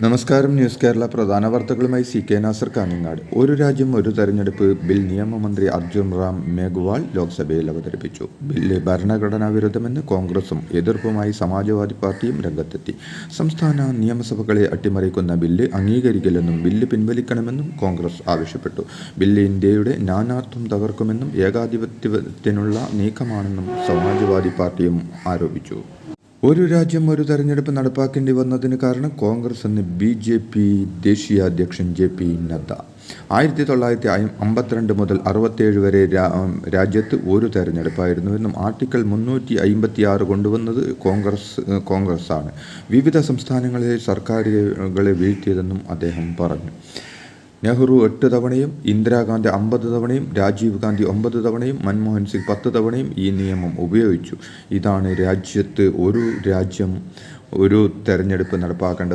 നമസ്കാരം. ന്യൂസ് കേരള പ്രധാന വാർത്തകളുമായി CK നാസർ കാഞ്ഞങ്ങാട്. ഒരു രാജ്യം ഒരു തെരഞ്ഞെടുപ്പ് ബിൽ നിയമമന്ത്രി അർജുൻ റാം മേഘ്വാൾ ലോക്സഭയിൽ അവതരിപ്പിച്ചു. ബില്ല് ഭരണഘടനാ വിരുദ്ധമെന്ന് കോൺഗ്രസും എതിർപ്പുമായി സമാജ്വാദി പാർട്ടിയും രംഗത്തെത്തി. സംസ്ഥാന നിയമസഭകളെ അട്ടിമറിക്കുന്ന ബില്ല് അംഗീകരിക്കില്ലെന്നും ബില്ല് പിൻവലിക്കണമെന്നും കോൺഗ്രസ് ആവശ്യപ്പെട്ടു. ബില്ല് ഇന്ത്യയുടെ നാനാത്വം തകർക്കുമെന്നും ഏകാധിപത്യത്തിനുള്ള നീക്കമാണെന്നും സമാജ്വാദി പാർട്ടിയും ആരോപിച്ചു. ഒരു രാജ്യം ഒരു തെരഞ്ഞെടുപ്പ് നടപ്പാക്കേണ്ടി വന്നതിന് കാരണം കോൺഗ്രസ് എന്ന് BJP ദേശീയ അധ്യക്ഷൻ JP നദ്ദ. 1952 മുതൽ 67 വരെ രാജ്യത്ത് ഒരു തെരഞ്ഞെടുപ്പായിരുന്നുവെന്നും ആർട്ടിക്കിൾ 356 കൊണ്ടുവന്നത് കോൺഗ്രസ്സാണ് വിവിധ സംസ്ഥാനങ്ങളിലെ സർക്കാരുകളെ വീഴ്ത്തിയതെന്നും അദ്ദേഹം പറഞ്ഞു. നെഹ്റു 8 തവണയും ഇന്ദിരാഗാന്ധി 50 തവണയും രാജീവ് ഗാന്ധി 9 തവണയും മൻമോഹൻ സിംഗ് 10 തവണയും ഈ നിയമം ഉപയോഗിച്ചു. ഇതാണ് രാജ്യത്ത് ഒരു രാജ്യം ഒരു തെരഞ്ഞെടുപ്പ് നടപ്പാക്കേണ്ട